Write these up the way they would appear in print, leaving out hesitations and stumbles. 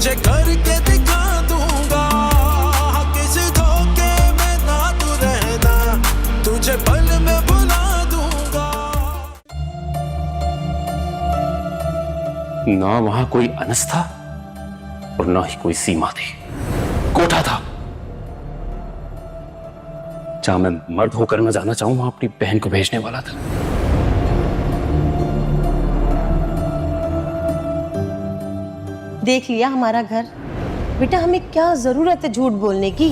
तुझे करके दिखा दूंगा, किस धोखे में ना तू रहना, तुझे पल में भुला दूंगा। ना वहां कोई अनस था और ना ही कोई सीमा थी, कोठा था जहां मैं मर्द होकर न जाना चाहूं, वहां अपनी बहन को भेजने वाला था। देख लिया हमारा घर। बेटा हमें क्या जरूरत है झूठ बोलने की?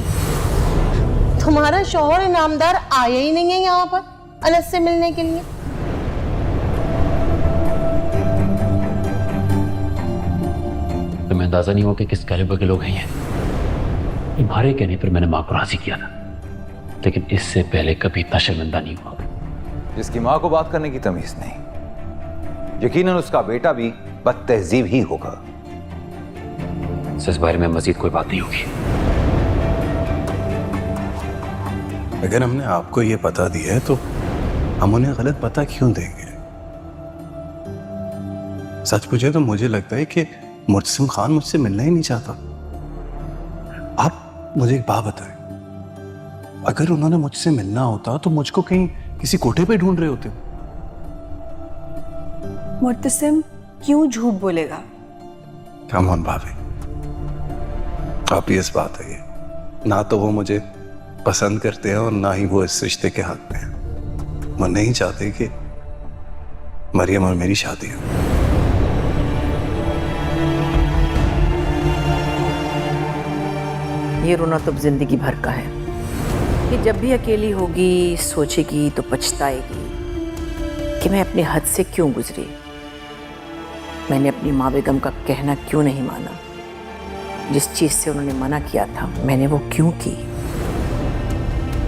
तुम्हारा शौहर इनामदार आया ही नहीं है यहाँ पर अनस से मिलने के लिए। तुम्हें अंदाजा नहीं हो कि किस कैलिबर के लोग हैं ये। तुम्हारे कहने पर मैंने मां को राजी किया था, लेकिन इससे पहले कभी इतना शर्मिंदा नहीं हुआ। जिसकी मां को बात करने की तमीज नहीं, यकीनन उसका बेटा भी बदतहजीब ही होगा। इस बारे में मजीद कोई बात नहीं होगी। अगर हमने आपको ये पता दिया है तो हम उन्हें गलत पता क्यों देंगे? सच पूछे तो मुझे लगता है कि मुर्तसिम खान मुझसे मिलना ही नहीं चाहता। आप मुझे एक बात बताएं, अगर उन्होंने मुझसे मिलना होता तो मुझको कहीं किसी कोठे पे ढूंढ रहे होते। मुर्तसिम क्यों झूठ बोलेगा? कम ऑन भाभी, आप ही इस बात है, ना तो वो मुझे पसंद करते हैं और ना ही वो इस रिश्ते के हक में हैं। वो नहीं चाहते कि मरियम और मेरी शादी हो। ये रोना तो जिंदगी भर का है कि जब भी अकेली होगी सोचेगी तो पछताएगी कि मैं अपने हद से क्यों गुजरी, मैंने अपनी माँ बेगम का कहना क्यों नहीं माना, जिस चीज से उन्होंने मना किया था मैंने वो क्यों की,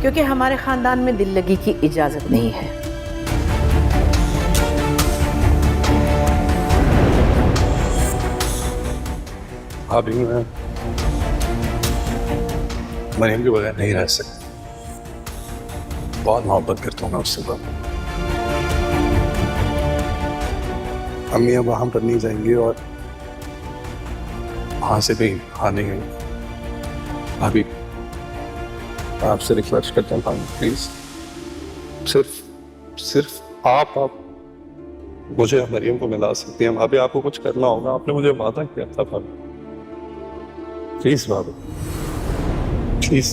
क्योंकि हमारे खानदान में दिल लगी की इजाजत नहीं है। भाभी मैं मरियम के बगैर नहीं रह सकता, बहुत मोहब्बत करता हूँ मैं उससे। अम्मी अब वहां पर नहीं जाएंगी और वहां से भी आने गए। भाभी आपसे रिक्वेस्ट करता हूँ भाभी, प्लीज सिर्फ आप मुझे मरियम को मिला सकती हैं। भाभी आपको कुछ करना होगा, आपने मुझे वादा किया था भाभी, प्लीज भाभी प्लीज।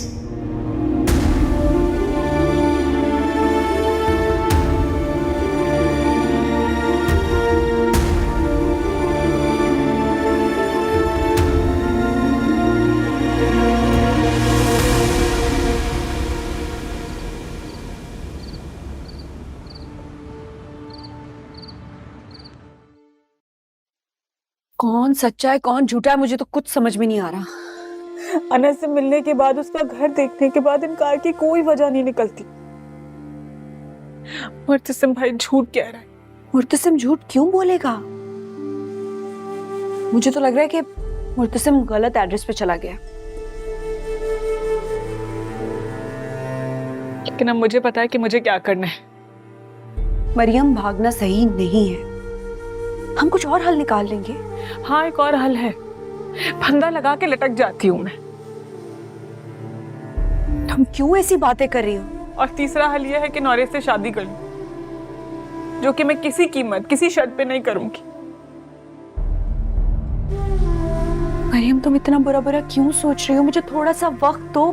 कौन सच्चा है कौन झूठा है मुझे तो कुछ समझ में नहीं आ रहा। अनस से मिलने के बाद, उसका घर देखने के बाद इनकार की कोई वजह नहीं निकलती। मुर्तसिम भाई झूठ कह रहा है। मुर्तसिम झूठ क्यों बोलेगा? मुझे तो लग रहा है कि मुर्तसिम गलत एड्रेस पे चला गया। लेकिन अब मुझे पता है कि मुझे क्या करना है। मरियम भागना सही नहीं है, हम कुछ और हल निकाल लेंगे। हाँ एक और हल है, फंदा लगा के लटक जाती हूँ मैं। तुम क्यों ऐसी बातें कर रही हो? और तीसरा हल यह है कि नौरे से शादी कर लूं, जो कि मैं किसी कीमत किसी शर्त पे नहीं करूंगी। मरियम तुम इतना बुरा बुरा क्यों सोच रही हो? मुझे थोड़ा सा वक्त दो,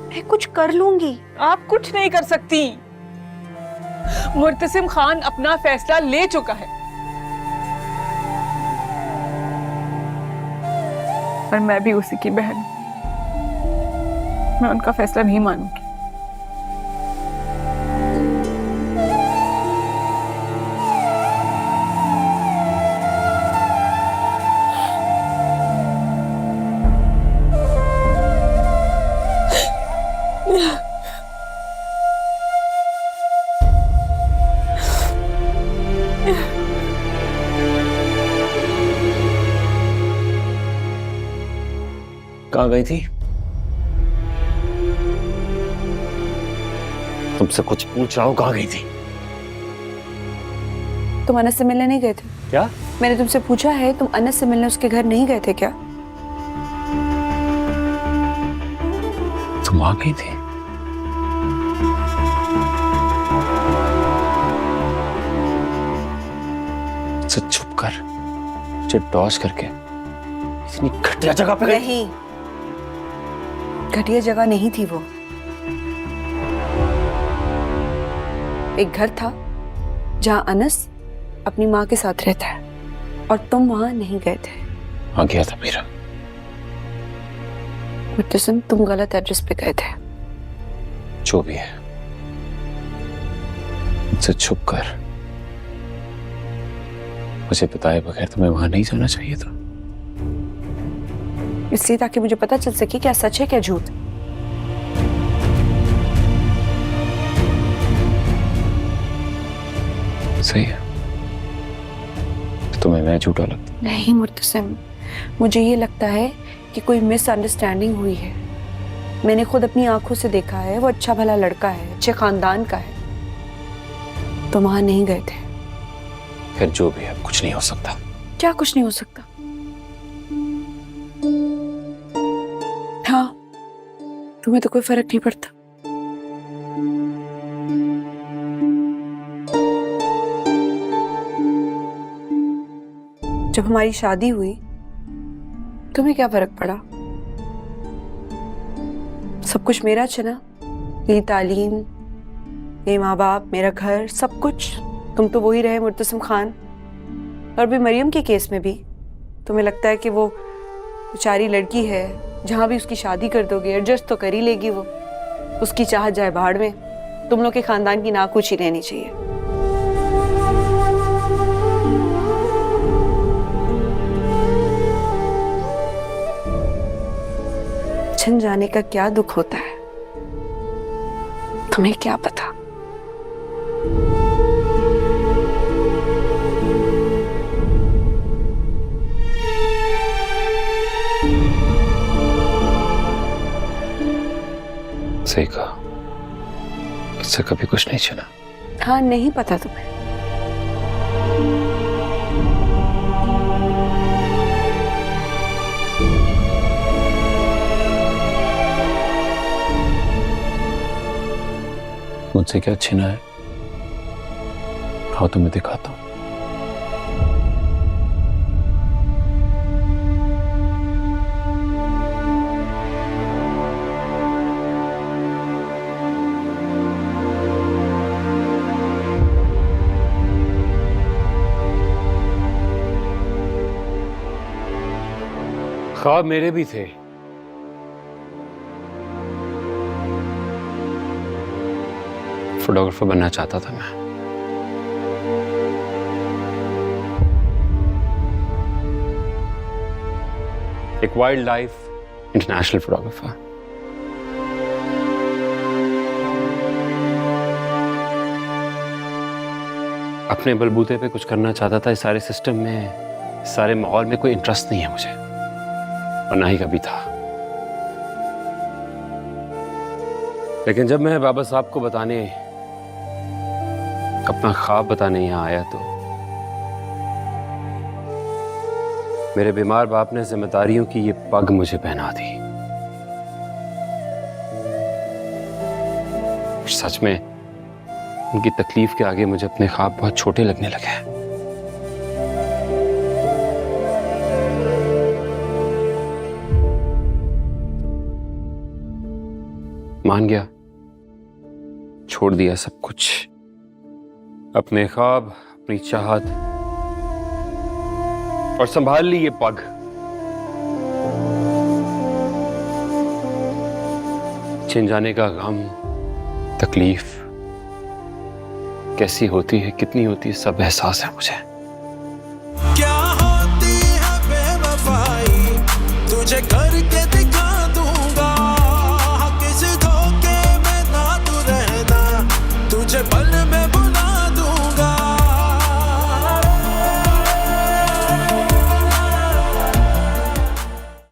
मैं कुछ कर लूंगी। आप कुछ नहीं कर सकती। मुर्तसिम खान अपना फैसला ले चुका है और मैं भी उसी की बहन हूं। मैं उनका फैसला नहीं मानूंगी। कहाँ गई थी? तुमसे कुछ पूछ रहा हूँ, कहाँ गई थी? तुम अनस से मिलने नहीं गए थे क्या? मैंने तुमसे पूछा है, तुम अनस से मिलने उसके घर नहीं गए थे क्या? तुम आ गई थी? तो चुप कर, मुझे डॉज करके इतनी घटिया जगह पे गई। नहीं, घटिया जगह नहीं थी वो। एक घर था जहां अनस अपनी माँ के साथ रहता है और तुम वहां नहीं गए थे। आ गया था मेरा। मुत्तसिम, तुम गलत एड्रेस पे गए थे। जो भी है, मुझसे छुप कर, मुझे बताए बगैर तुम्हें वहां नहीं जाना चाहिए था। इसलिए ताकि मुझे पता चल सके क्या सच है क्या झूठ। सही है, तो तुम्हें मैं झूठा लगता? नहीं मुत्तसिम, मुझे ये लगता है कि कोई मिसअंडरस्टैंडिंग हुई है। मैंने खुद अपनी आंखों से देखा है, वो अच्छा भला लड़का है, अच्छे खानदान का है। तो वहां नहीं गए थे। फिर जो भी है, कुछ नहीं हो सकता। क्या कुछ नहीं हो सकता? हाँ, तुम्हें तो कोई फर्क नहीं पड़ता। जब हमारी शादी हुई तुम्हें क्या फर्क पड़ा? सब कुछ मेरा चुना, मेरी तालीम, मेरे माँ बाप, मेरा घर, सब कुछ। तुम तो वही रहे मुर्तसिम खान। और भी मरियम के केस में भी तुम्हें लगता है कि वो बेचारी लड़की है, जहां भी उसकी शादी कर दोगे एडजस्ट तो कर ही लेगी वो। उसकी चाहत जाए भाड़ में, तुम लोग के खानदान की नाक ऊंची रहनी चाहिए। छिन जाने का क्या दुख होता है, तुम्हें क्या पता। सही कहा, इससे कभी कुछ नहीं सुना। हाँ, नहीं पता तुम्हें। मुझसे क्या छीना है? आओ तुम्हें दिखाता हूं। ख्वाब मेरे भी थे, फोटोग्राफर बनना चाहता था मैं। एक वाइल्ड लाइफ इंटरनेशनल फोटोग्राफर। अपने बलबूते पे कुछ करना चाहता था। इस सारे सिस्टम में, इस सारे माहौल में कोई इंटरेस्ट नहीं है मुझे, और ना ही कभी था। लेकिन जब मैं बाबा साहब को बताने, अपना ख्वाब बताने यहां आया, तो मेरे बीमार बाप ने जिम्मेदारियों की ये पग मुझे पहना दी। सच में उनकी तकलीफ के आगे मुझे अपने ख्वाब बहुत छोटे लगने लगे हैं। मान गया, छोड़ दिया सब कुछ, अपने ख्वाब, अपनी चाहत, और संभाल ली ये पग। छिन जाने का गम, तकलीफ कैसी होती है, कितनी होती है, सब एहसास है मुझे। क्या होती है बेवफाई, तुझे करके दिखा